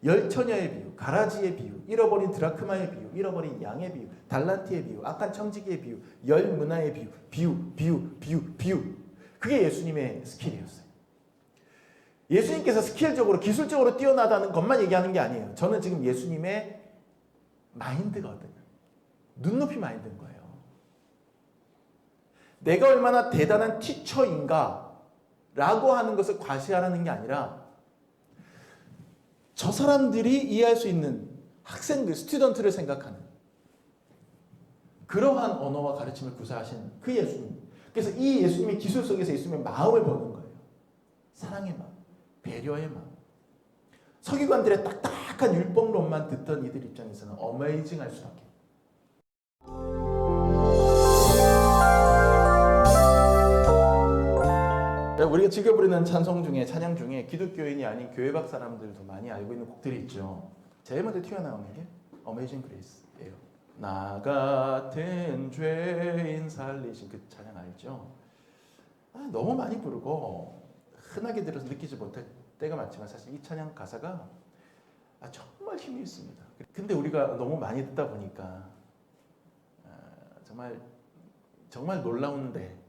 열처녀의 비유, 가라지의 비유, 잃어버린 드라크마의 비유, 잃어버린 양의 비유, 달란트의 비유, 악한 청지기의 비유, 열 문화의 비유. 그게 예수님의 스킬이었어요. 예수님께서 스킬적으로 기술적으로 뛰어나다는 것만 얘기하는 게 아니에요. 저는 지금 예수님의 마인드거든요. 눈높이 마인드인 거예요. 내가 얼마나 대단한 티처인가 라고 하는 것을 과시하라는 게 아니라 저 사람들이 이해할 수 있는 학생들, 스튜던트를 생각하는 그러한 언어와 가르침을 구사하신 그 예수님. 그래서 이 예수님의 기술 속에서 예수님의 마음을 보는 거예요. 사랑의 마음, 배려의 마음. 서기관들의 딱딱한 율법론만 듣던 이들 입장에서는 어메이징할 수밖에. 우리가 즐겨 부르는 찬송 중에, 찬양 중에 기독교인이 아닌 교회밖 사람들도 많이 알고 있는 곡들이 있죠. 제일 먼저 튀어나오는 게 Amazing Grace예요. 나 같은 죄인 살리신 그 찬양 알죠? 너무 많이 부르고 흔하게 들어서 느끼지 못할 때가 많지만 사실 이 찬양 가사가 정말 힘이 있습니다. 근데 우리가 너무 많이 듣다 보니까 정말 놀라운데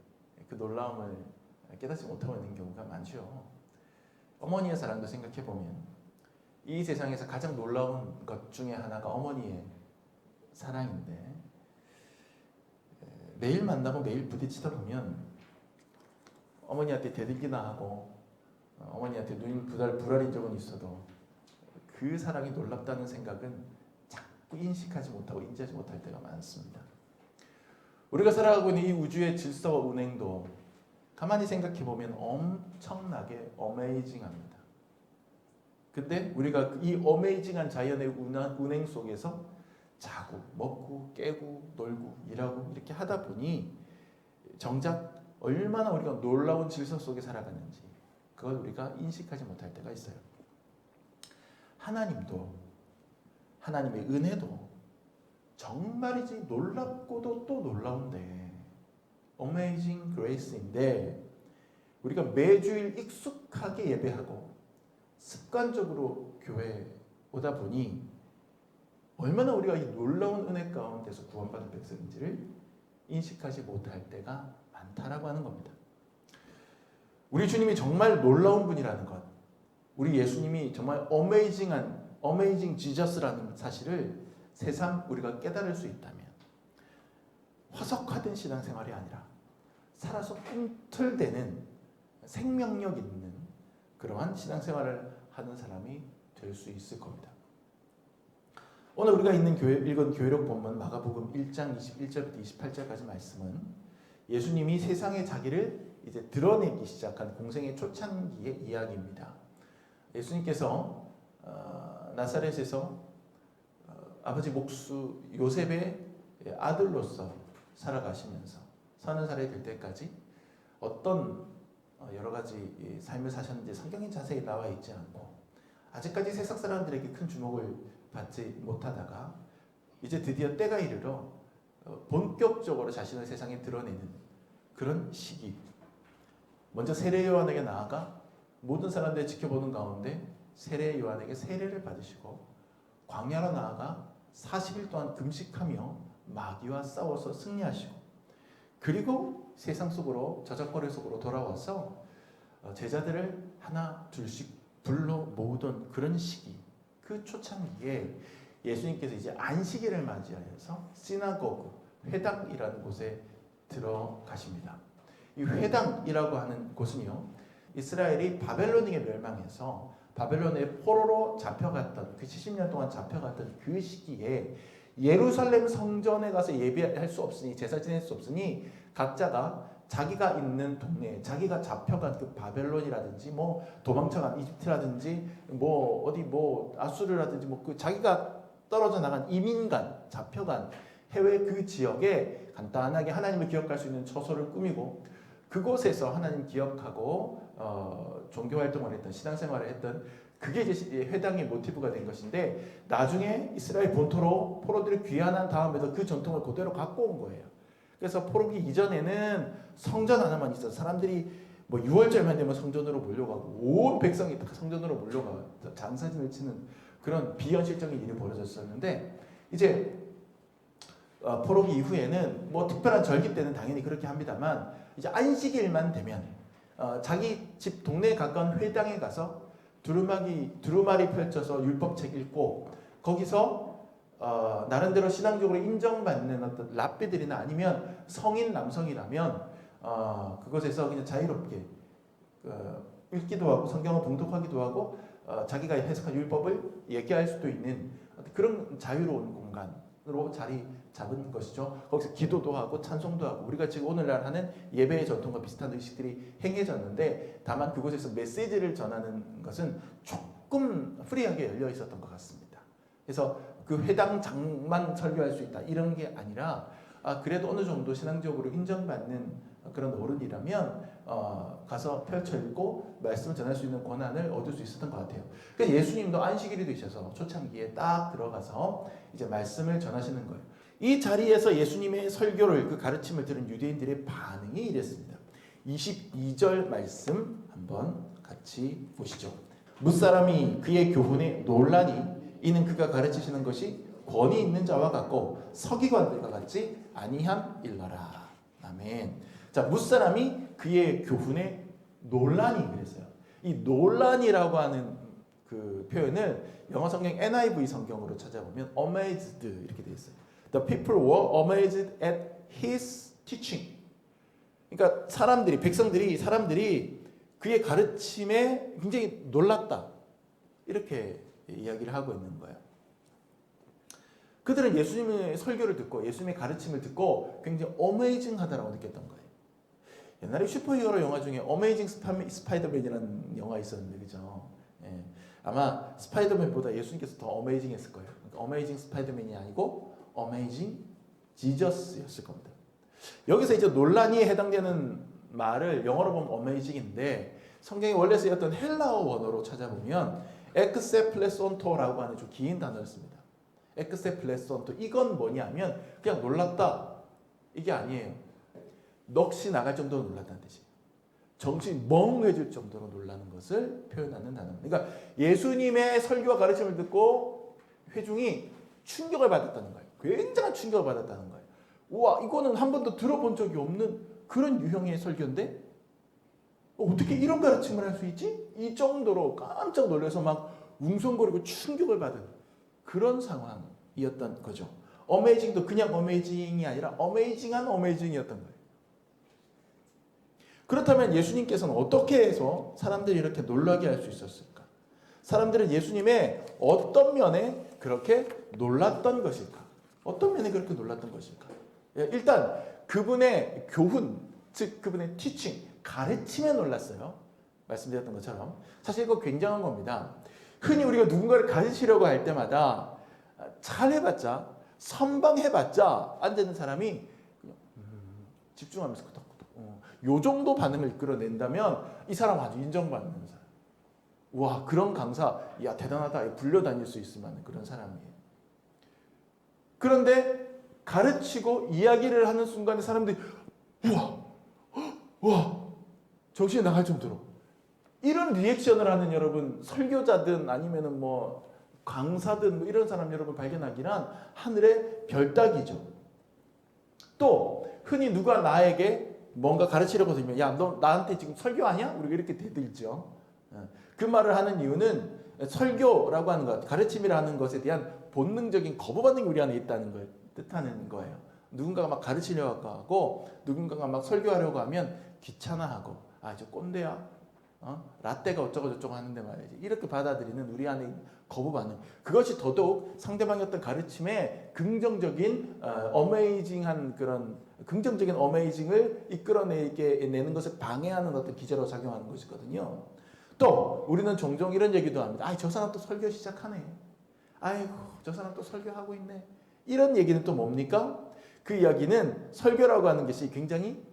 그 놀라움을 깨닫지 못하고 있는 경우가 많죠. 어머니의 사랑도 생각해보면 이 세상에서 가장 놀라운 것 중에 하나가 어머니의 사랑인데 매일 만나고 매일 부딪히다 보면 어머니한테 대들기나 하고 어머니한테 눈이 부랄인 적은 있어도 그 사랑이 놀랍다는 생각은 자꾸 인식하지 못하고 인지하지 못할 때가 많습니다. 우리가 살아가고 있는 이 우주의 질서와 운행도 가만히 생각해보면 엄청나게 어메이징합니다. 근데 우리가 이 어메이징한 자연의 운행 속에서 자고 먹고 깨고 놀고 일하고 이렇게 하다 보니 정작 얼마나 우리가 놀라운 질서 속에 살아가는지 그걸 우리가 인식하지 못할 때가 있어요. 하나님도 하나님의 은혜도 정말이지 놀랍고도 또 놀라운데 Amazing Grace인데 우리가 매주일 익숙하게 예배하고 습관적으로 교회에 오다 보니 얼마나 우리가 이 놀라운 은혜 가운데서 구원받은 백성인지를 인식하지 못할 때가 많다라고 하는 겁니다. 우리 주님이 정말 놀라운 분이라는 것, 우리 예수님이 정말 Amazing Jesus라는 사실을 새삼 우리가 깨달을 수 있다면 화석화된 신앙생활이 아니라 살아서 꿈틀대는 생명력 있는 그러한 신앙생활을 하는 사람이 될 수 있을 겁니다. 오늘 우리가 읽은 교회록 본문 마가복음 1장 21절부터 28절까지 말씀은 예수님이 세상에 자기를 이제 드러내기 시작한 공생의 초창기의 이야기입니다. 예수님께서 나사렛에서 아버지 목수 요셉의 아들로서 살아가시면서 30살이 될 때까지 어떤 여러 가지 삶을 사셨는지 성경에 자세히 나와 있지 않고 아직까지 세상 사람들에게 큰 주목을 받지 못하다가 이제 드디어 때가 이르러 본격적으로 자신을 세상에 드러내는 그런 시기. 먼저 세례 요한에게 나아가 모든 사람들이 지켜보는 가운데 세례 요한에게 세례를 받으시고 광야로 나아가 40일 동안 금식하며 마귀와 싸워서 승리하시고 그리고 세상 속으로 저작거리 속으로 돌아와서 제자들을 하나 둘씩 불러 모으던 그런 시기, 그 초창기에 예수님께서 이제 안식일을 맞이하여서 시나고그, 회당이라는 곳에 들어가십니다. 이 회당이라고 하는 곳은요, 이스라엘이 바벨론에게 멸망해서 바벨론의 포로로 잡혀갔던 그 70년 동안 잡혀갔던 그 시기에 예루살렘 성전에 가서 예배할 수 없으니 제사 지낼 수 없으니 각자가 자기가 있는 동네에 자기가 잡혀간 그 바벨론이라든지 뭐 도망쳐간 이집트라든지 뭐 어디 뭐 아수르라든지 뭐 그 자기가 떨어져 나간 이민간 잡혀간 해외 그 지역에 간단하게 하나님을 기억할 수 있는 처소를 꾸미고 그곳에서 하나님 기억하고 종교 활동을 했던 신앙생활을 했던 그게 이제 회당의 모티브가 된 것인데 나중에 이스라엘 본토로 포로들이 귀환한 다음에도 그 전통을 그대로 갖고 온 거예요. 그래서 포로기 이전에는 성전 하나만 있어서 사람들이 뭐 6월절만 되면 성전으로 몰려가고 온 백성이 다 성전으로 몰려가 장사진을 치는 그런 비현실적인 일이 벌어졌었는데 이제 포로기 이후에는 뭐 특별한 절기 때는 당연히 그렇게 합니다만 이제 안식일만 되면 자기 집 동네에 가까운 회당에 가서 두루마리 펼쳐서 율법책 읽고 거기서 나름대로 신앙적으로 인정받는 어떤 랍비들이나 아니면 성인 남성이라면 그곳에서 그냥 자유롭게 읽기도 하고 성경을 봉독하기도 하고 자기가 해석한 율법을 얘기할 수도 있는 그런 자유로운 공간으로 자리 잡은 것이죠. 거기서 기도도 하고 찬송도 하고 우리가 지금 오늘날 하는 예배의 전통과 비슷한 의식들이 행해졌는데 다만 그곳에서 메시지를 전하는 것은 조금 프리하게 열려 있었던 것 같습니다. 그래서 그 회당장만 설교할 수 있다 이런 게 아니라 그래도 어느 정도 신앙적으로 인정받는 그런 어른이라면 가서 펼쳐 읽고 말씀을 전할 수 있는 권한을 얻을 수 있었던 것 같아요. 그러니까 예수님도 안식일이 되셔서 초창기에 딱 들어가서 이제 말씀을 전하시는 거예요. 이 자리에서 예수님의 설교를 그 가르침을 들은 유대인들의 반응이 이랬습니다. 22절 말씀 한번 같이 보시죠. 무사람이 그의 교훈에 놀라니 이는 그가 가르치시는 것이 권위 있는 자와 같고 서기관들과 같지 아니함일러라. 아멘. 자, 무사람이 그의 교훈에 논란이 그랬어요. 이 논란이라고 하는 그 표현을 영어 성경 NIV 성경으로 찾아보면 amazed 이렇게 되어 있어요. The people were amazed at his teaching. 그러니까 사람들이 그의 가르침에 굉장히 놀랐다. 이렇게 이야기를 하고 있는 거예요. 그들은 예수님의 설교를 듣고 예수님의 가르침을 듣고 굉장히 어메이징하다라고 느꼈던 거예요. 옛날에 슈퍼히어로 영화 중에 어메이징 스파이더맨이라는 영화 있었는데 그죠? 예. 아마 스파이더맨보다 예수님께서 더 어메이징했을 거예요. 그러니까 어메이징 스파이더맨이 아니고 어메이징 지저스였을 겁니다. 여기서 이제 논란이 해당되는 말을 영어로 보면 어메이징인데 성경에 원래 쓰였던 헬라어 원어로 찾아보면 엑세플레손토라고 하는 좀 긴 단어를 씁니다. 엑세플레손토 이건 뭐냐면 그냥 놀랐다 이게 아니에요. 넋이 나갈 정도로 놀랐다는 뜻이에요. 정신이 멍해질 정도로 놀라는 것을 표현하는 단어입니다. 그러니까 예수님의 설교와 가르침을 듣고 회중이 충격을 받았다는 거예요. 굉장한 충격을 받았다는 거예요. 우와, 이거는 한 번도 들어본 적이 없는 그런 유형의 설교인데 어떻게 이런 가르침을 할 수 있지? 이 정도로 깜짝 놀라서 막 웅성거리고 충격을 받은 그런 상황이었던 거죠. 어메이징도 그냥 어메이징이 아니라 어메이징한 어메이징이었던 거예요. 그렇다면 예수님께서는 어떻게 해서 사람들이 이렇게 놀라게 할 수 있었을까? 사람들은 예수님의 어떤 면에 그렇게 놀랐던 것일까? 어떤 면에 그렇게 놀랐던 것일까? 일단 그분의 교훈, 즉 그분의 티칭, 가르침에 놀랐어요. 말씀드렸던 것처럼. 사실 이거 굉장한 겁니다. 흔히 우리가 누군가를 가르치려고 할 때마다 잘 해봤자, 선방해봤자 안 되는 사람이 그냥 집중하면서 요 정도 반응을 이끌어낸다면 이 사람 아주 인정받는 사람. 와, 그런 강사, 야 대단하다, 불려다닐 수 있을 만한 그런 사람이에요. 그런데 가르치고 이야기를 하는 순간에 사람들이 우와, 정신이 나갈 정도로 이런 리액션을 하는 여러분 설교자든 아니면은 뭐 강사든 뭐 이런 사람 여러분 발견하기란 하늘의 별따기죠. 또 흔히 누가 나에게 뭔가 가르치려고 들면 야, 너 나한테 지금 설교하냐? 우리가 이렇게 대들죠. 그 말을 하는 이유는 설교라고 하는 것, 가르침이라는 것에 대한 본능적인 거부 반응이 우리 안에 있다는 걸 뜻하는 거예요. 누군가가 막 가르치려고 하고 누군가가 막 설교하려고 하면 귀찮아하고 저 꼰대야. 라떼가 어쩌고 저쩌고 하는데 말이지. 이렇게 받아들이는 우리 안에 있는 거부 반응. 그것이 더더욱 상대방의 어떤 가르침에 긍정적인 어메이징한 그런 긍정적인 어메이징을 이끌어내게 내는 것을 방해하는 어떤 기제로 작용하는 것이거든요. 또 우리는 종종 이런 얘기도 합니다. 저 사람 또 설교 시작하네. 아이고, 저 사람 또 설교하고 있네. 이런 얘기는 또 뭡니까? 그 이야기는 설교라고 하는 것이 굉장히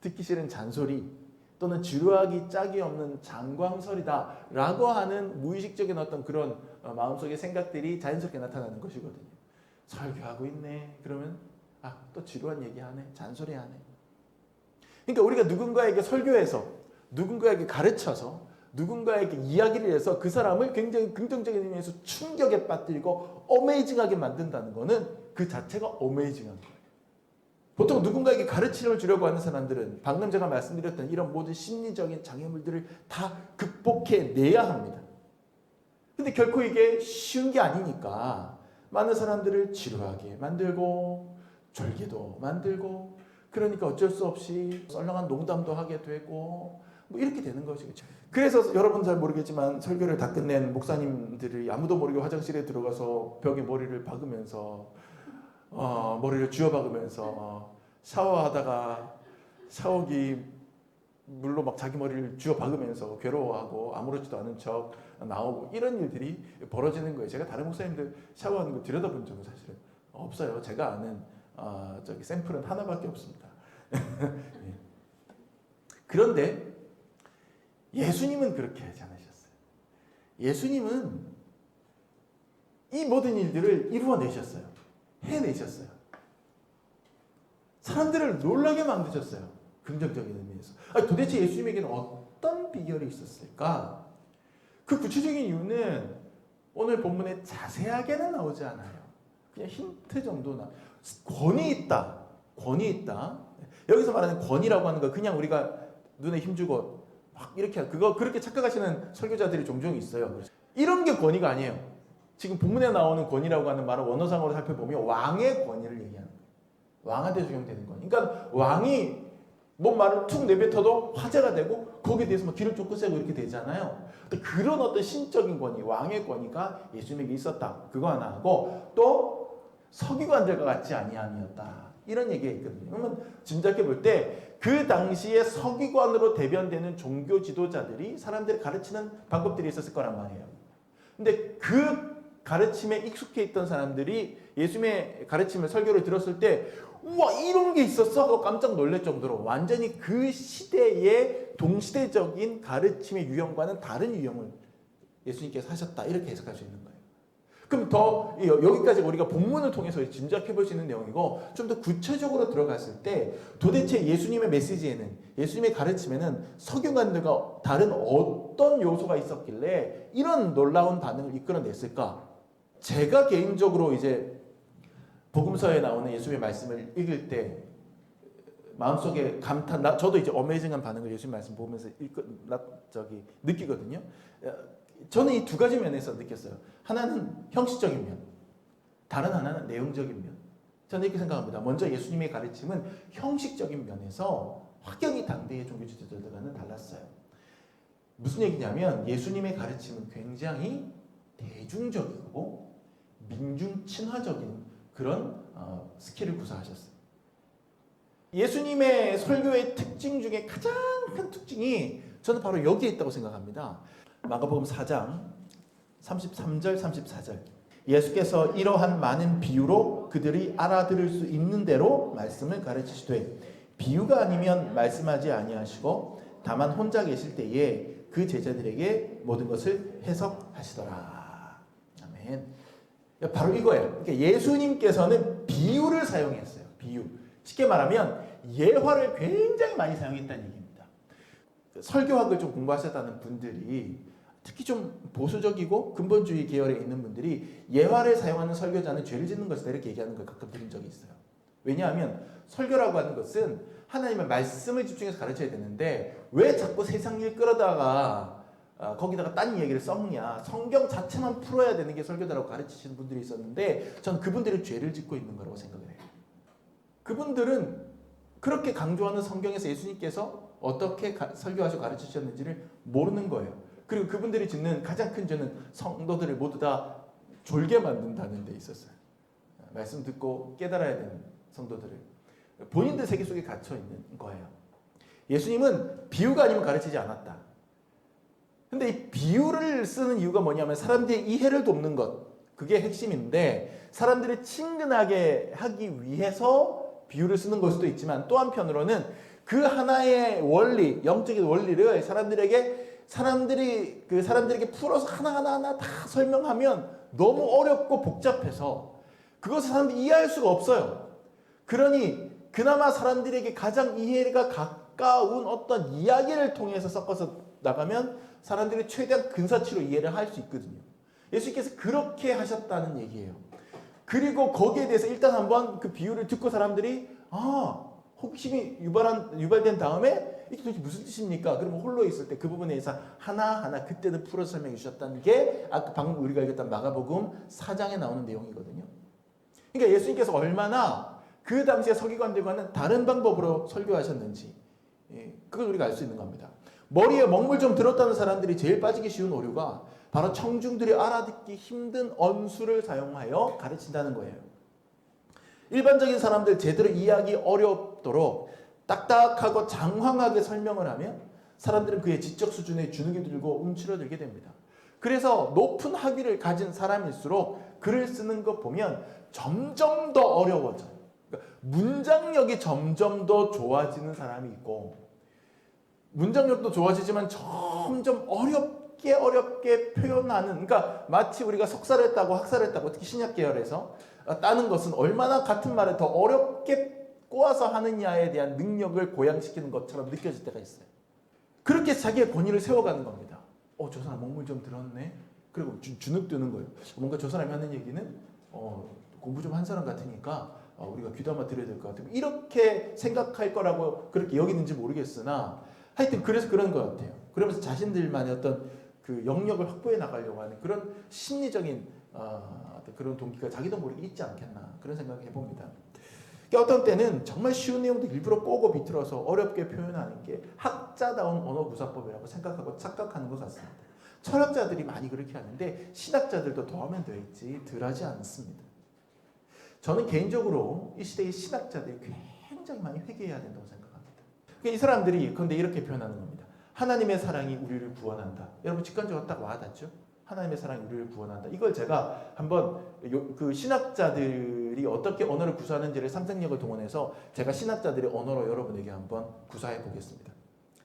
듣기 싫은 잔소리 또는 지루하기 짝이 없는 장광설이다 라고 하는 무의식적인 어떤 그런 마음속의 생각들이 자연스럽게 나타나는 것이거든요. 설교하고 있네. 그러면 또 지루한 얘기하네. 잔소리하네. 그러니까 우리가 누군가에게 설교해서 누군가에게 가르쳐서 누군가에게 이야기를 해서 그 사람을 굉장히 긍정적인 의미에서 충격에 빠뜨리고 어메이징하게 만든다는 거는 그 자체가 어메이징한 거예요. 보통 누군가에게 가르침을 주려고 하는 사람들은 방금 제가 말씀드렸던 이런 모든 심리적인 장애물들을 다 극복해내야 합니다. 근데 결코 이게 쉬운 게 아니니까 많은 사람들을 지루하게 만들고 졸게도 만들고, 그러니까 어쩔 수 없이 썰렁한 농담도 하게 되고 뭐 이렇게 되는 거죠. 그래서 여러분 잘 모르겠지만 설교를 다 끝낸 목사님들이 아무도 모르게 화장실에 들어가서 벽에 머리를 박으면서 머리를 쥐어박으면서 샤워하다가 샤워기 물로 막 자기 머리를 쥐어박으면서 괴로워하고 아무렇지도 않은 척 나오고 이런 일들이 벌어지는 거예요. 제가 다른 목사님들 샤워하는 거 들여다본 적은 사실은 없어요. 제가 아는 샘플은 하나밖에 없습니다. 그런데 예수님은 그렇게 하지 않으셨어요. 예수님은 이 모든 일들을 이루어내셨어요. 해내셨어요. 사람들을 놀라게 만드셨어요. 긍정적인 의미에서. 아니, 도대체 예수님에게는 어떤 비결이 있었을까? 그 구체적인 이유는 오늘 본문에 자세하게는 나오지 않아요. 그냥 힌트 정도나. 권위 있다. 권위 있다. 여기서 말하는 권위라고 하는 거 그냥 우리가 눈에 힘주고 막 이렇게 그렇게 착각하시는 설교자들이 종종 있어요. 이런 게 권위가 아니에요. 지금 본문에 나오는 권위라고 하는 말은 원어상으로 살펴보면 왕의 권위를 얘기하는 거예요. 왕한테 적용되는 권위. 그러니까 왕이 뭔 말을 툭 내뱉어도 화제가 되고 거기에 대해서 막 귀를 쫓고 이렇게 되잖아요. 그런 어떤 신적인 권위, 왕의 권위가 예수님에게 있었다. 그거 하나 하고 또 서기관들과 같지 아니함이었다. 이런 얘기가 있거든요. 그러면 짐작해 볼 때 그 당시에 서기관으로 대변되는 종교 지도자들이 사람들이 가르치는 방법들이 있었을 거란 말이에요. 근데 그 가르침에 익숙해 있던 사람들이 예수님의 가르침을 설교를 들었을 때 우와 이런 게 있었어? 하고 깜짝 놀랄 정도로 완전히 그 시대의 동시대적인 가르침의 유형과는 다른 유형을 예수님께서 하셨다. 이렇게 해석할 수 있는 거예요. 그럼 더 여기까지 우리가 본문을 통해서 짐작해 볼 수 있는 내용이고 좀 더 구체적으로 들어갔을 때 도대체 예수님의 메시지에는 예수님의 가르침에는 서기관들과 다른 어떤 요소가 있었길래 이런 놀라운 반응을 이끌어냈을까? 제가 개인적으로 이제 복음서에 나오는 예수님의 말씀을 읽을 때 마음속에 감탄, 저도 이제 어메이징한 반응을 예수님 말씀 보면서 느끼거든요. 저는 이 두 가지 면에서 느꼈어요. 하나는 형식적인 면, 다른 하나는 내용적인 면. 저는 이렇게 생각합니다. 먼저 예수님의 가르침은 형식적인 면에서 확연히 당대의 종교 지도자들과는 달랐어요. 무슨 얘기냐면 예수님의 가르침은 굉장히 대중적이고 민중 친화적인 그런 스킬을 구사하셨어요. 예수님의 설교의 특징 중에 가장 큰 특징이 저는 바로 여기에 있다고 생각합니다. 마가복음 4장 33절 34절 예수께서 이러한 많은 비유로 그들이 알아들을 수 있는 대로 말씀을 가르치시되 비유가 아니면 말씀하지 아니하시고 다만 혼자 계실 때에 그 제자들에게 모든 것을 해석하시더라. 아멘. 바로 이거예요. 그러니까 예수님께서는 비유를 사용했어요. 비유. 쉽게 말하면 예화를 굉장히 많이 사용했다는 얘기입니다. 설교학을 좀 공부하셨다는 분들이 특히 좀 보수적이고 근본주의 계열에 있는 분들이 예화를 사용하는 설교자는 죄를 짓는 것이다 이렇게 얘기하는 걸 가끔 들은 적이 있어요. 왜냐하면 설교라고 하는 것은 하나님의 말씀을 집중해서 가르쳐야 되는데 왜 자꾸 세상 일 끌어다가 거기다가 딴 얘기를 썩냐. 성경 자체만 풀어야 되는 게 설교다라고 가르치시는 분들이 있었는데 저는 그분들이 죄를 짓고 있는 거라고 생각을 해요. 그분들은 그렇게 강조하는 성경에서 예수님께서 어떻게 설교하시고 가르치셨는지를 모르는 거예요. 그리고 그분들이 짓는 가장 큰 죄는 성도들을 모두 다 졸게 만든다는 데 있었어요. 말씀 듣고 깨달아야 되는 성도들을. 본인들 세계 속에 갇혀 있는 거예요. 예수님은 비유가 아니면 가르치지 않았다. 근데 이 비유를 쓰는 이유가 뭐냐면 사람들의 이해를 돕는 것. 그게 핵심인데 사람들을 친근하게 하기 위해서 비유를 쓰는 걸 수도 있지만 또 한편으로는 그 하나의 원리, 영적인 원리를 사람들에게 풀어서 하나하나 다 설명하면 너무 어렵고 복잡해서 그것을 사람들이 이해할 수가 없어요. 그러니 그나마 사람들에게 가장 이해가 가까운 어떤 이야기를 통해서 섞어서 나가면 사람들이 최대한 근사치로 이해를 할 수 있거든요. 예수님께서 그렇게 하셨다는 얘기예요. 그리고 거기에 대해서 일단 한번 그 비유를 듣고 사람들이 호기심이 유발된 다음에 이게 도대체 무슨 뜻입니까? 그러면 홀로 있을 때 그 부분에 대해서 하나하나 그때는 풀어서 설명해 주셨다는 게 아까 방금 우리가 읽었던 마가복음 4장에 나오는 내용이거든요. 그러니까 예수님께서 얼마나 그 당시에 서기관들과는 다른 방법으로 설교하셨는지 그걸 우리가 알 수 있는 겁니다. 머리에 먹물 좀 들었다는 사람들이 제일 빠지기 쉬운 오류가 바로 청중들이 알아듣기 힘든 언수를 사용하여 가르친다는 거예요. 일반적인 사람들 제대로 이해하기 어렵도록 딱딱하고 장황하게 설명을 하면 사람들은 그의 지적 수준에 주눅이 들고 움츠러들게 됩니다. 그래서 높은 학위를 가진 사람일수록 글을 쓰는 것 보면 점점 더 어려워져요. 그러니까 문장력이 점점 더 좋아지는 사람이 있고 문장력도 좋아지지만 점점 어렵게 표현하는, 그러니까 마치 우리가 석사를 했다고 학사를 했다고 특히 신약 계열에서 따는 것은 얼마나 같은 말을 더 어렵게 꼬아서 하느냐에 대한 능력을 고양시키는 것처럼 느껴질 때가 있어요. 그렇게 자기의 권위를 세워가는 겁니다. 저 사람 먹물 좀 들었네. 그리고 주눅 드는 거예요. 뭔가 저 사람이 하는 얘기는 공부 좀 한 사람 같으니까 우리가 귀담아 들어야 될 것 같아요. 이렇게 생각할 거라고 그렇게 여기는지 모르겠으나 하여튼 그래서 그런 것 같아요. 그러면서 자신들만의 어떤 그 영역을 확보해 나가려고 하는 그런 심리적인 그런 동기가 자기도 모르게 있지 않겠나 그런 생각을 해봅니다. 그러니까 어떤 때는 정말 쉬운 내용도 일부러 꼬고 비틀어서 어렵게 표현하는 게 학자다운 언어구사법이라고 생각하고 착각하는 것 같습니다. 철학자들이 많이 그렇게 하는데 신학자들도 더 하면 되겠지 덜 하지 않습니다. 저는 개인적으로 이 시대의 신학자들이 굉장히 많이 회개해야 된다고 생각합니다. 그러니까 이 사람들이 그런데 이렇게 표현하는 겁니다. 하나님의 사랑이 우리를 구원한다. 여러분 직관적으로 딱 와닿죠? 하나님의 사랑이 우리를 구원한다. 이걸 제가 한번 그 신학자들이 어떻게 언어를 구사하는지를 상상력을 동원해서 제가 신학자들의 언어로 여러분에게 한번 구사해 보겠습니다.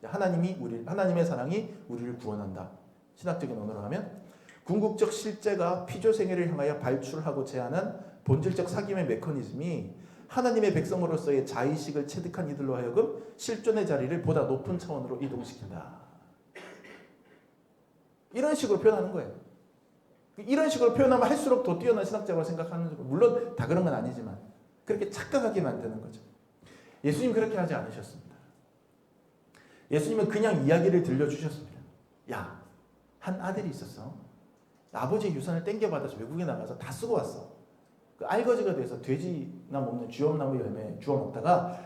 하나님의 사랑이 우리를 구원한다. 신학적인 언어로 하면 궁극적 실제가 피조생애를 향하여 발출하고 제한한 본질적 사귐의 메커니즘이 하나님의 백성으로서의 자의식을 체득한 이들로 하여금 실존의 자리를 보다 높은 차원으로 이동시킨다. 이런 식으로 표현하는 거예요. 이런 식으로 표현하면 할수록 더 뛰어난 신학자라고 생각하는 거죠. 물론 다 그런 건 아니지만 그렇게 착각하게 만드는 거죠. 예수님 그렇게 하지 않으셨습니다. 예수님은 그냥 이야기를 들려주셨습니다. 야, 한 아들이 있었어. 아버지의 유산을 땡겨받아서 외국에 나가서 다 쓰고 왔어. 그 알거지가 돼서 돼지나 먹는 쥐엄나무 열매 주워 먹다가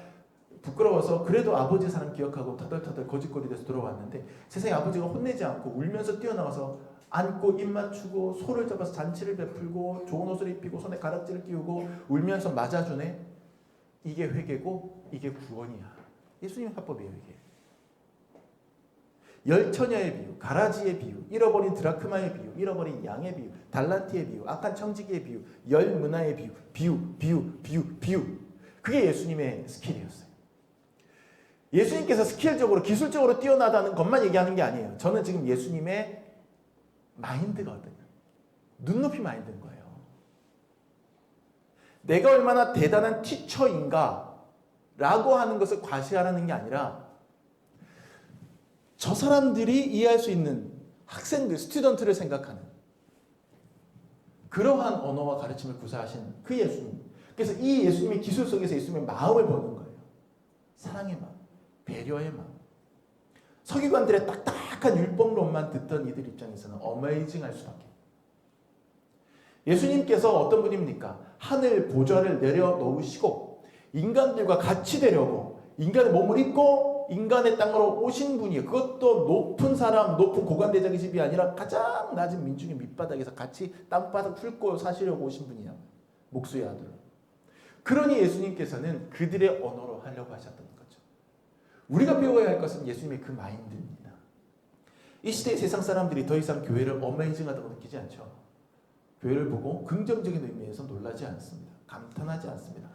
부끄러워서 그래도 아버지 사랑 기억하고 터덜터덜 거짓거리 돼서 들어왔는데 세상에 아버지가 혼내지 않고 울면서 뛰어나와서 안고 입 맞추고 소를 잡아서 잔치를 베풀고 좋은 옷을 입히고 손에 가락지를 끼우고 울면서 맞아주네. 이게 회개고 이게 구원이야. 예수님 화법이에요 이게. 열처녀의 비유, 가라지의 비유, 잃어버린 드라크마의 비유, 잃어버린 양의 비유, 달란트의 비유, 악한 청지기의 비유, 열 문화의 비유. 그게 예수님의 스킬이었어요. 예수님께서 스킬적으로 기술적으로 뛰어나다는 것만 얘기하는 게 아니에요. 저는 지금 예수님의 마인드거든요. 눈높이 마인드인 거예요. 내가 얼마나 대단한 티처인가 라고 하는 것을 과시하라는 게 아니라 저 사람들이 이해할 수 있는 학생들, 스튜던트를 생각하는 그러한 언어와 가르침을 구사하신 그 예수님. 그래서 이 예수님의 기술 속에서 예수님의 마음을 보는 거예요. 사랑의 마음, 배려의 마음. 서기관들의 딱딱한 율법론만 듣던 이들 입장에서는 어메이징할 수밖에. 예수님께서 어떤 분입니까? 하늘 보좌를 내려놓으시고 인간들과 같이 되려고 인간의 몸을 입고 인간의 땅으로 오신 분이에요. 그것도 높은 사람, 높은 고관대장의 집이 아니라 가장 낮은 민중의 밑바닥에서 같이 땅바닥 훑고 사시려고 오신 분이야. 목수의 아들. 그러니 예수님께서는 그들의 언어로 하려고 하셨던 거죠. 우리가 배워야 할 것은 예수님의 그 마인드입니다. 이 시대의 세상 사람들이 더 이상 교회를 어메이징하다고 느끼지 않죠. 교회를 보고 긍정적인 의미에서 놀라지 않습니다. 감탄하지 않습니다.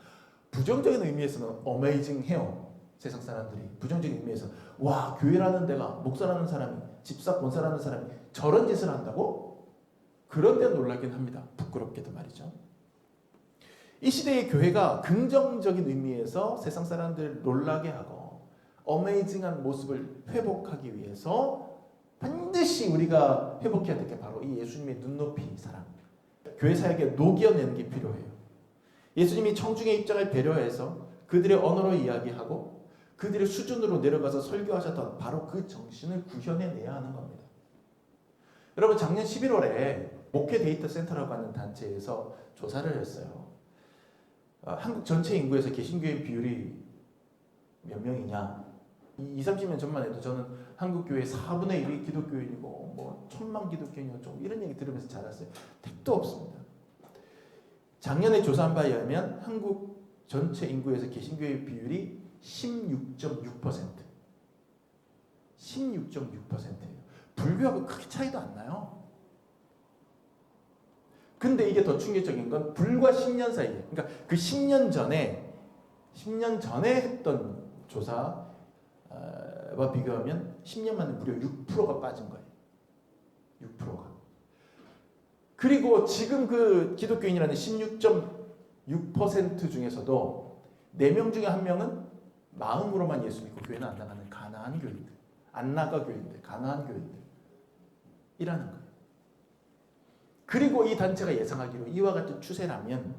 부정적인 의미에서는 어메이징해요. 세상 사람들이 부정적인 의미에서 와, 교회라는 데가 목사라는 사람이 집사 권사라는 사람이 저런 짓을 한다고? 그런 데 놀라긴 합니다. 부끄럽게도 말이죠. 이 시대의 교회가 긍정적인 의미에서 세상 사람들을 놀라게 하고 어메이징한 모습을 회복하기 위해서 반드시 우리가 회복해야 될 게 바로 이 예수님의 눈높이 사랑, 교회 사역에 녹여내는 게 필요해요. 예수님이 청중의 입장을 배려해서 그들의 언어로 이야기하고 그들의 수준으로 내려가서 설교하셨던 바로 그 정신을 구현해내야 하는 겁니다. 여러분, 작년 11월에 목회 데이터 센터라고 하는 단체에서 조사를 했어요. 한국 전체 인구에서 개신교의 비율이 몇 명이냐? 30년 전만 해도 저는 한국 교회 4분의 1이 기독교인이고 뭐 1000만 기독교인이고 좀 이런 얘기 들으면서 자랐어요. 택도 없습니다. 작년에 조사한 바에 의하면 한국 전체 인구에서 개신교의 비율이 16.6%. 16.6%예요. 불교하고 크게 차이도 안 나요. 근데 이게 더 충격적인 건 불과 10년 사이에, 그러니까 그 10년 전에 했던 조사와 비교하면 10년 만에 무려 6%가 빠진 거예요. 6%가. 그리고 지금 그 기독교인이라는 16.6% 중에서도 4명 중에 1명은 마음으로만 예수 믿고 교회는 안 나가는 가난한 교인들, 안 나가 교인들, 가난한 교인들이라는 거예요. 그리고 이 단체가 예상하기로 이와 같은 추세라면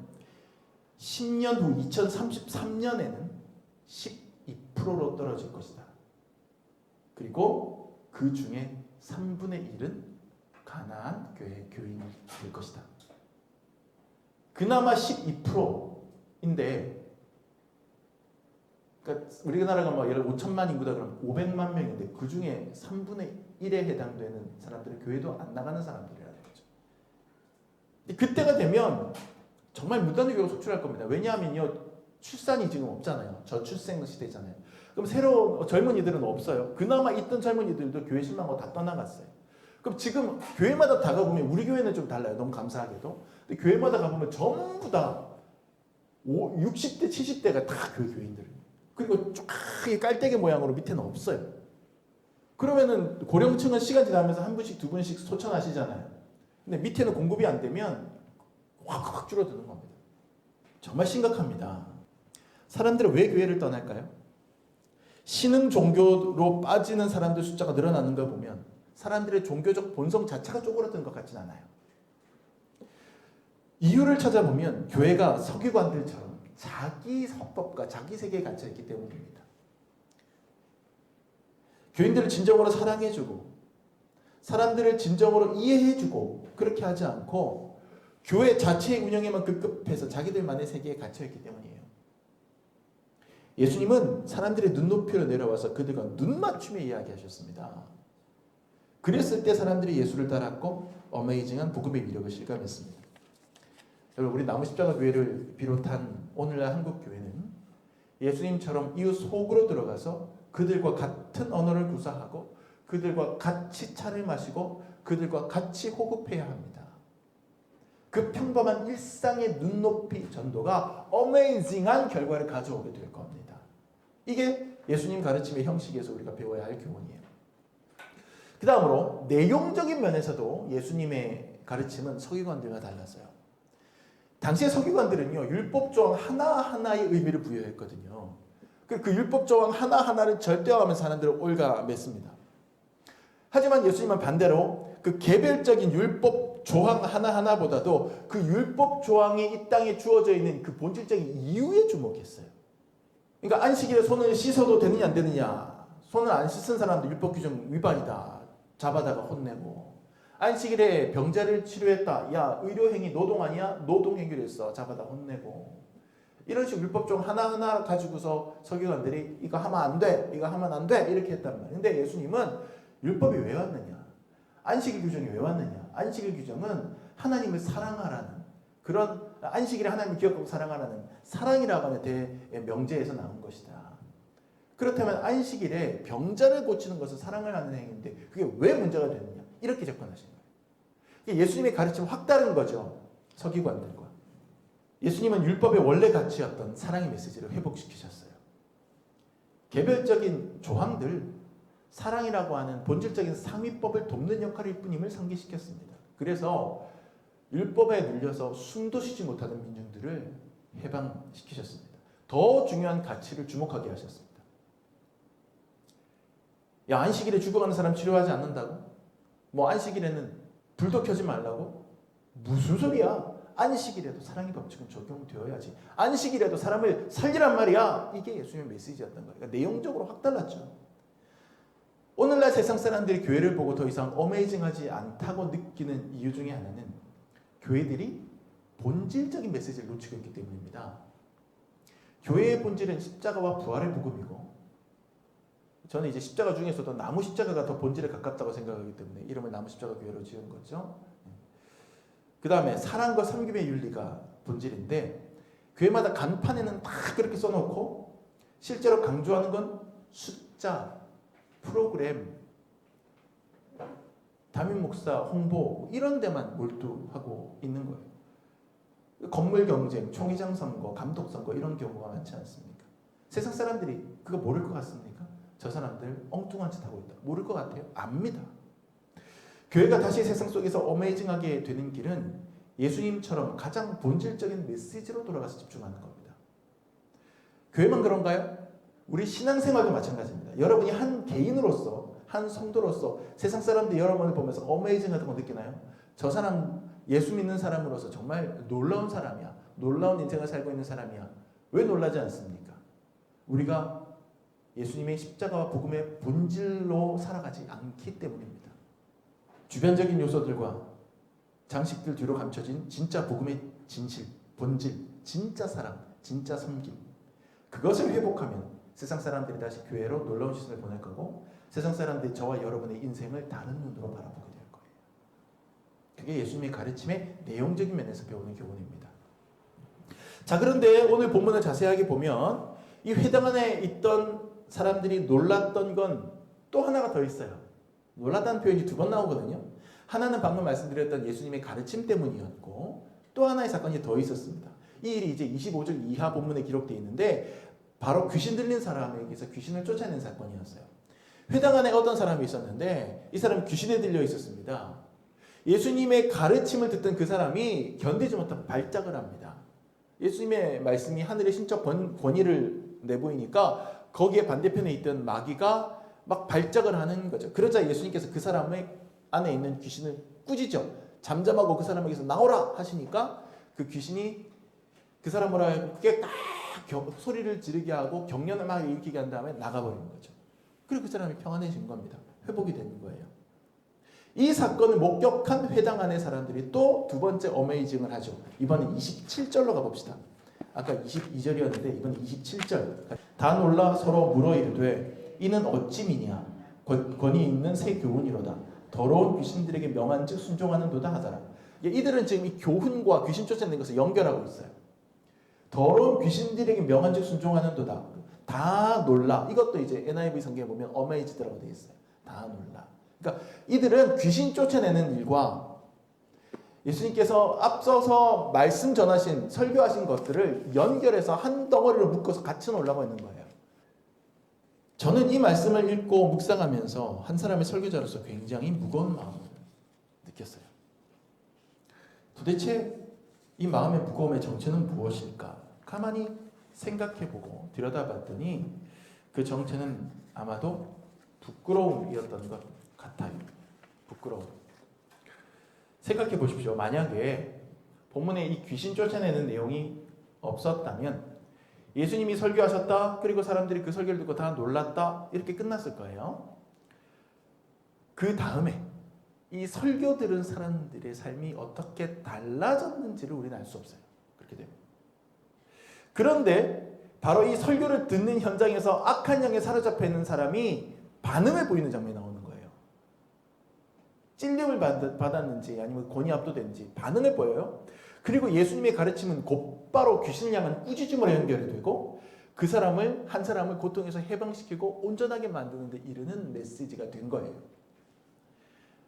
10년 후 2033년에는 12%로 떨어질 것이다. 그리고 그 중에 3분의 1은 가난한 교회 교인이 될 것이다. 그나마 12%인데, 그러니까 우리나라가 뭐 예를 5천만 인구다 그러면 500만 명인데 그 중에 3분의 1에 해당되는 사람들은 교회도 안 나가는 사람들이라는 거죠. 그때가 되면 정말 무단의 교회가 속출할 겁니다. 왜냐하면요, 출산이 지금 없잖아요. 저출생 시대잖아요. 그럼 새로운 젊은이들은 없어요. 그나마 있던 젊은이들도 교회 신망하고 다 떠나갔어요. 그럼 지금 교회마다 다 가보면, 우리 교회는 좀 달라요. 너무 감사하게도. 근데 교회마다 가보면 전부 다 60대, 70대가 다 교인들이에요. 그리고 쫙 깔때기 모양으로 밑에는 없어요. 그러면은 고령층은 시간 지나면서 한 분씩 두 분씩 소천하시잖아요. 근데 밑에는 공급이 안 되면 확 줄어드는 겁니다. 정말 심각합니다. 사람들은 왜 교회를 떠날까요? 신흥 종교로 빠지는 사람들 숫자가 늘어나는 걸 보면 사람들의 종교적 본성 자체가 쪼그라드는 것 같진 않아요. 이유를 찾아보면 교회가 서기관들처럼 자기 성법과 자기 세계에 갇혀있기 때문입니다. 교인들을 진정으로 사랑해주고 사람들을 진정으로 이해해주고 그렇게 하지 않고 교회 자체의 운영에만 급급해서 자기들만의 세계에 갇혀있기 때문이에요. 예수님은 사람들의 눈높이로 내려와서 그들과 눈맞춤에 이야기하셨습니다. 그랬을 때 사람들이 예수를 따랐고 어메이징한 복음의 위력을 실감했습니다. 여러분, 우리 나무십자가 교회를 비롯한 오늘날 한국 교회는 예수님처럼 이웃 속으로 들어가서 그들과 같은 언어를 구사하고 그들과 같이 차를 마시고 그들과 같이 호흡해야 합니다. 그 평범한 일상의 눈높이 전도가 어메이징한 결과를 가져오게 될 겁니다. 이게 예수님 가르침의 형식에서 우리가 배워야 할 교훈이에요. 그 다음으로 내용적인 면에서도 예수님의 가르침은 서기관들과 달랐어요. 당시의 서기관들은요, 율법 조항 하나하나의 의미를 부여했거든요. 그 율법 조항 하나하나를 절대화하면서 사람들을 올가맸습니다. 하지만 예수님은 반대로 그 개별적인 율법 조항 하나하나보다도 그 율법 조항이 이 땅에 주어져 있는 그 본질적인 이유에 주목했어요. 그러니까 안식일에 손을 씻어도 되느냐 안 되느냐, 손을 안 씻은 사람도 율법 규정 위반이다, 잡아다가 혼내고, 안식일에 병자를 치료했다, 야 의료행위 노동 아니야, 노동행위를 했어, 잡아다 혼내고, 이런 식으로 율법 조항 하나하나 가지고서 서기관들이 이거 하면 안 돼, 이거 하면 안 돼, 이렇게 했단 말이에요. 근데 예수님은 율법이 왜 왔느냐, 안식일 규정이 왜 왔느냐, 안식일 규정은 하나님을 사랑하라는, 그런 안식일에 하나님을 기억하고 사랑하라는 사랑이라고 하는 대명제에서 나온 것이다. 그렇다면 안식일에 병자를 고치는 것은 사랑을 하는 행위인데 그게 왜 문제가 되느냐, 이렇게 접근하시는 거예요. 예수님의 가르침은 확 다른 거죠, 서기관들과. 예수님은 율법의 원래 가치였던 사랑의 메시지를 회복시키셨어요. 개별적인 조항들, 사랑이라고 하는 본질적인 상위법을 돕는 역할일 뿐임을 상기시켰습니다. 그래서 율법에 눌려서 숨도 쉬지 못하는 민중들을 해방시키셨습니다. 더 중요한 가치를 주목하게 하셨습니다. 야, 안식일에 죽어가는 사람 치료하지 않는다고? 뭐 안식일에는 불도 켜지 말라고? 무슨 소리야? 안식일에도 사랑의 법칙은 적용되어야지. 안식일에도 사람을 살리란 말이야. 이게 예수님의 메시지였던 거예요. 그러니까 내용적으로 확 달랐죠. 오늘날 세상 사람들이 교회를 보고 더 이상 어메이징하지 않다고 느끼는 이유 중에 하나는 교회들이 본질적인 메시지를 놓치고 있기 때문입니다. 교회의 본질은 십자가와 부활의 복음이고, 저는 이제 십자가 중에서도 나무 십자가가 더 본질에 가깝다고 생각하기 때문에 이름을 나무 십자가 교회로 지은 거죠. 그 다음에 사랑과 섬김의 윤리가 본질인데, 교회마다 간판에는 다 그렇게 써놓고 실제로 강조하는 건 숫자, 프로그램, 담임 목사 홍보 이런 데만 몰두하고 있는 거예요. 건물 경쟁, 총회장 선거, 감독 선거 이런 경우가 많지 않습니까? 세상 사람들이 그거 모를 것 같습니까? 저 사람들 엉뚱한 짓 하고 있다. 모를 것 같아요? 압니다. 교회가 다시 세상 속에서 어메이징하게 되는 길은 예수님처럼 가장 본질적인 메시지로 돌아가서 집중하는 겁니다. 교회만 그런가요? 우리 신앙생활도 마찬가지입니다. 여러분이 한 개인으로서, 한 성도로서 세상 사람들이 여러분을 보면서 어메이징하다고 느끼나요? 저 사람 예수 믿는 사람으로서 정말 놀라운 사람이야. 놀라운 인생을 살고 있는 사람이야. 왜 놀라지 않습니까? 우리가 예수님의 십자가와 복음의 본질로 살아가지 않기 때문입니다. 주변적인 요소들과 장식들 뒤로 감춰진 진짜 복음의 진실, 본질, 진짜 사랑, 진짜 섬김, 그것을 회복하면 세상 사람들이 다시 교회로 놀라운 시선을 보낼 거고, 세상 사람들이 저와 여러분의 인생을 다른 눈으로 바라보게 될 거예요. 그게 예수님의 가르침의 내용적인 면에서 배우는 교훈입니다. 자, 그런데 오늘 본문을 자세하게 보면 이 회당 안에 있던 사람들이 놀랐던 건 또 하나가 더 있어요. 놀랐다는 표현이 두 번 나오거든요. 하나는 방금 말씀드렸던 예수님의 가르침 때문이었고, 또 하나의 사건이 더 있었습니다. 이 일이 이제 25절 이하 본문에 기록되어 있는데, 바로 귀신 들린 사람에게서 귀신을 쫓아낸 사건이었어요. 회당 안에 어떤 사람이 있었는데 이 사람이 귀신에 들려 있었습니다. 예수님의 가르침을 듣던 그 사람이 견디지 못하고 발작을 합니다. 예수님의 말씀이 하늘의 신적 권위를 내보이니까 거기에 반대편에 있던 마귀가 막 발작을 하는 거죠. 그러자 예수님께서 그 사람의 안에 있는 귀신을 꾸짖죠. 잠잠하고 그 사람에게서 나오라 하시니까 그 귀신이 그 사람을 그게 딱 소리를 지르게 하고 경련을 막 일으키게 한 다음에 나가버리는 거죠. 그리고 그 사람이 평안해진 겁니다. 회복이 되는 거예요. 이 사건을 목격한 회당 안의 사람들이 또 두 번째 어메이징을 하죠. 이번엔 27절로 가봅시다. 아까 22절이었는데 이번 27절. 다 놀라 서로 물어 이르되 이는 어찌 미냐 권위 있는 새 교훈이로다. 더러운 귀신들에게 명한즉 순종하는도다 하더라. 이들은 지금 이 교훈과 귀신 쫓아내는 것을 연결하고 있어요. 더러운 귀신들에게 명한즉 순종하는도다. 다 놀라. 이것도 이제 NIV 성경에 보면 어메이즈드라고 되어 있어요. 다 놀라. 그러니까 이들은 귀신 쫓아내는 일과 예수님께서 앞서서 말씀 전하신 설교하신 것들을 연결해서 한 덩어리로 묶어서 같이 놀라고 있는 거예요. 저는 이 말씀을 읽고 묵상하면서 한 사람의 설교자로서 굉장히 무거운 마음을 느꼈어요. 도대체 이 마음의 무거움의 정체는 무엇일까? 가만히 생각해보고 들여다봤더니 그 정체는 아마도 부끄러움이었던 것 같아요. 부끄러움. 생각해 보십시오. 만약에 본문에 이 귀신 쫓아내는 내용이 없었다면 예수님이 설교하셨다. 그리고 사람들이 그 설교를 듣고 다 놀랐다. 이렇게 끝났을 거예요. 그 다음에 이 설교 들은 사람들의 삶이 어떻게 달라졌는지를 우리는 알 수 없어요. 그렇게 됩니다. 그런데 바로 이 설교를 듣는 현장에서 악한 영에 사로잡혀 있는 사람이 반응을 보이는 장면이 나오는 거예요. 찔림을 받았는지 아니면 권위 압도됐는지 반응을 보여요. 그리고 예수님의 가르침은 곧바로 귀신을 향한 꾸짖음으로 연결이 되고 그 사람을 한 사람을 고통에서 해방시키고 온전하게 만드는 데 이르는 메시지가 된 거예요.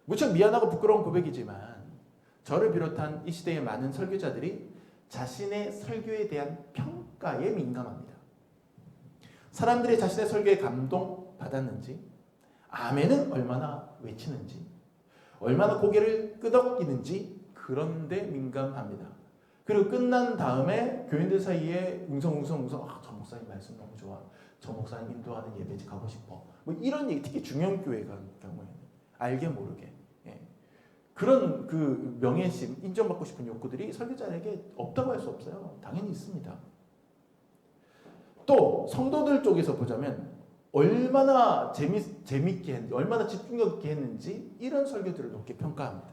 무척 미안하고 부끄러운 고백이지만 저를 비롯한 이 시대의 많은 설교자들이 자신의 설교에 대한 평가에 민감합니다. 사람들이 자신의 설교에 감동받았는지, 아멘은 얼마나 외치는지, 얼마나 고개를 끄덕이는지 그런 데 민감합니다. 그리고 끝난 다음에 교인들 사이에 웅성웅성 저 목사님 말씀 너무 좋아. 저 목사님 인도하는 예배지 가고 싶어. 뭐 이런 얘기, 특히 중형교회 같은 경우에는 알게 모르게 그런 그 명예심, 인정받고 싶은 욕구들이 설교자에게 없다고 할 수 없어요. 당연히 있습니다. 또 성도들 쪽에서 보자면 얼마나 재밌게 했는지, 얼마나 집중력 있게 했는지 이런 설교들을 높게 평가합니다.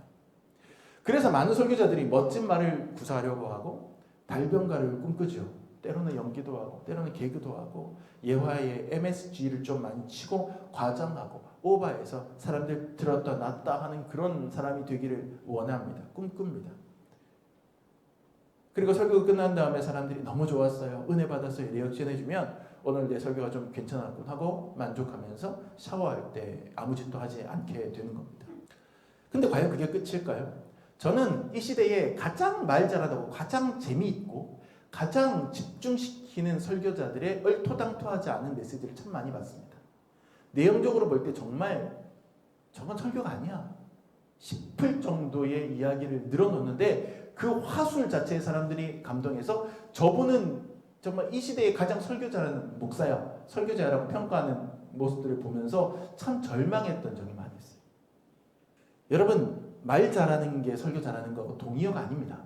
그래서 많은 설교자들이 멋진 말을 구사하려고 하고 달변가를 꿈꾸죠. 때로는 연기도 하고 때로는 개그도 하고 예화의 MSG를 좀 많이 치고 과장하고 오버해서 사람들 들었다 놨다 하는 그런 사람이 되기를 원합니다. 꿈꿉니다. 그리고 설교가 끝난 다음에 사람들이 너무 좋았어요, 은혜 받았어요 리액션 해주면 오늘 내 설교가 좀 괜찮았군 하고 만족하면서 샤워할 때 아무 짓도 하지 않게 되는 겁니다. 근데 과연 그게 끝일까요? 저는 이 시대에 가장 말 잘하다고 가장 재미있고 가장 집중시키는 설교자들의 얼토당토하지 않은 메시지를 참 많이 봤습니다. 내용적으로 볼 때 정말 저건 설교가 아니야 싶을 정도의 이야기를 늘어놓는데 그 화술 자체에 사람들이 감동해서 저분은 정말 이 시대의 가장 설교자라는 목사야, 설교자라고 평가하는 모습들을 보면서 참 절망했던 적이 많이 있어요. 여러분, 말 잘하는 게 설교 잘하는 거하고 동의어가 아닙니다.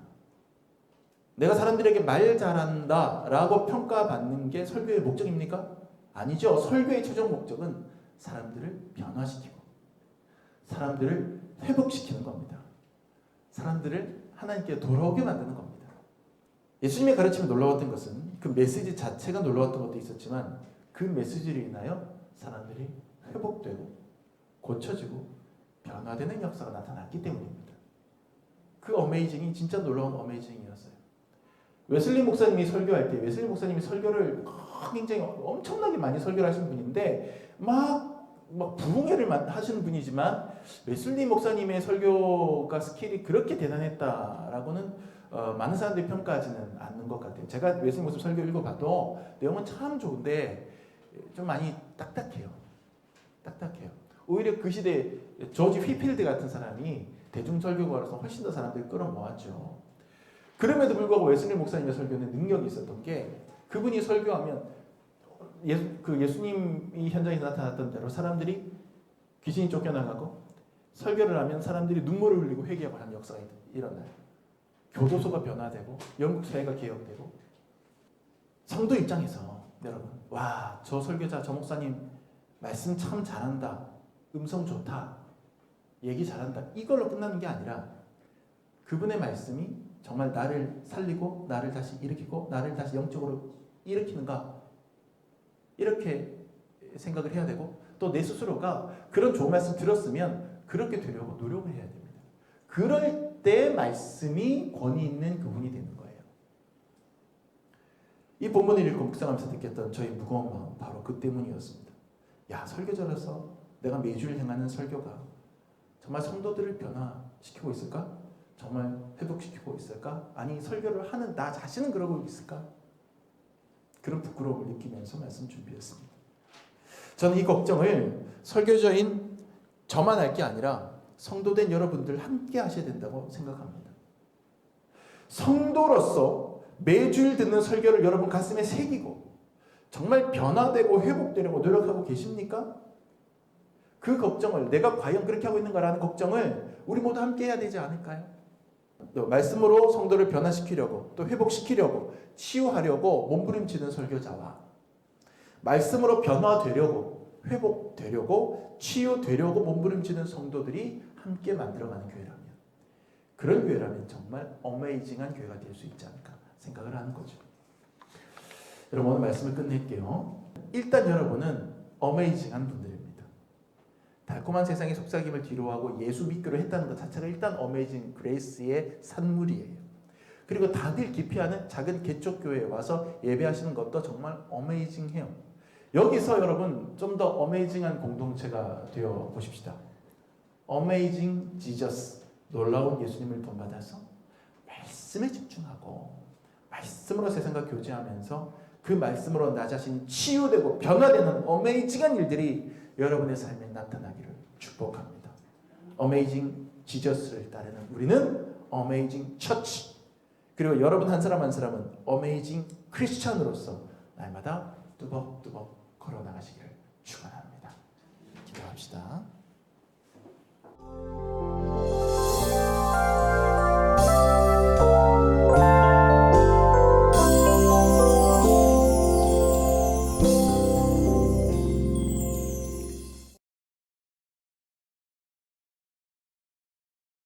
내가 사람들에게 말 잘한다 라고 평가받는 게 설교의 목적입니까? 아니죠. 설교의 최종 목적은 사람들을 변화시키고 사람들을 회복시키는 겁니다. 사람들을 하나님께 돌아오게 만드는 겁니다. 예수님의 가르침에 놀라웠던 것은 그 메시지 자체가 놀라웠던 것도 있었지만 그 메시지로 인하여 사람들이 회복되고 고쳐지고 변화되는 역사가 나타났기 때문입니다. 그 어메이징이 진짜 놀라운 어메이징이었어요. 웨슬리 목사님이 설교할 때 웨슬리 목사님이 설교를 굉장히 엄청나게 많이 설교를 하시는 분인데 막 부흥회를 하시는 분이지만 웨슬리 목사님의 설교가 스킬이 그렇게 대단했다라고는 많은 사람들이 평가하지는 않는 것 같아요. 제가 웨슬리 목사님 설교 읽어봐도 내용은 참 좋은데 좀 많이 딱딱해요. 오히려 그 시대에 조지 휘필드 같은 사람이 대중설교가로서 훨씬 더 사람들을 끌어모았죠. 그럼에도 불구하고 웨슬리 목사님의 설교는 능력이 있었던 게 그분이 설교하면 예수님이 현장에서 나타났던 대로 사람들이 귀신이 쫓겨나가고 설교를 하면 사람들이 눈물을 흘리고 회개하고 하는 역사가 일어나요. 교도소가 변화되고 영국 사회가 개혁되고 성도 입장에서 여러분 와, 저 설교자 저 목사님 말씀 참 잘한다, 음성 좋다, 얘기 잘한다 이걸로 끝나는 게 아니라 그분의 말씀이 정말 나를 살리고 나를 다시 일으키고 나를 다시 영적으로 일으키는가 이렇게 생각을 해야 되고 또 내 스스로가 그런 좋은 말씀 들었으면 그렇게 되려고 노력을 해야 됩니다. 그럴 때 말씀이 권위 있는 그분이 되는 거예요. 이 본문을 읽고 묵상하면서 느꼈던 저희 무거운 마음 바로 그 때문이었습니다. 야, 설교자로서 내가 매주일 행하는 설교가 정말 성도들을 변화시키고 있을까? 정말 회복시키고 있을까? 아니 설교를 하는 나 자신은 그러고 있을까? 그런 부끄러움을 느끼면서 말씀 준비했습니다. 저는 이 걱정을 설교자인 저만 할 게 아니라 성도된 여러분들 함께 하셔야 된다고 생각합니다. 성도로서 매주일 듣는 설교를 여러분 가슴에 새기고 정말 변화되고 회복되려고 노력하고 계십니까? 그 걱정을 내가 과연 그렇게 하고 있는가라는 걱정을 우리 모두 함께 해야 되지 않을까요? 또 말씀으로 성도를 변화시키려고 또 회복시키려고 치유하려고 몸부림치는 설교자와 말씀으로 변화되려고 회복되려고 치유되려고 몸부림치는 성도들이 함께 만들어가는 교회라면 그런 교회라면 정말 어메이징한 교회가 될 수 있지 않을까 생각을 하는 거죠. 여러분 오늘 말씀을 끝낼게요. 일단 여러분은 어메이징한 분들입니다. 달콤한 세상의 속삭임을 뒤로하고 예수 믿기로 했다는 것 자체가 일단 어메이징 그레이스의 산물이에요. 그리고 다들 기피하는 작은 개척교회에 와서 예배하시는 것도 정말 어메이징해요. 여기서 여러분 좀 더 어메이징한 공동체가 되어 보십시다. 어메이징 지저스, 놀라운 예수님을 본받아서 말씀에 집중하고 말씀으로 세상과 교제하면서 그 말씀으로 나 자신이 치유되고 변화되는 어메이징한 일들이 여러분의 삶에 나타나기를 축복합니다. 어메이징 지저스를 따르는 우리는 어메이징 처치, 그리고 여러분 한 사람 한 사람은 어메이징 크리스찬으로서 날마다 뚜벅뚜벅 걸어나가시기를 축원합니다. 기도합시다.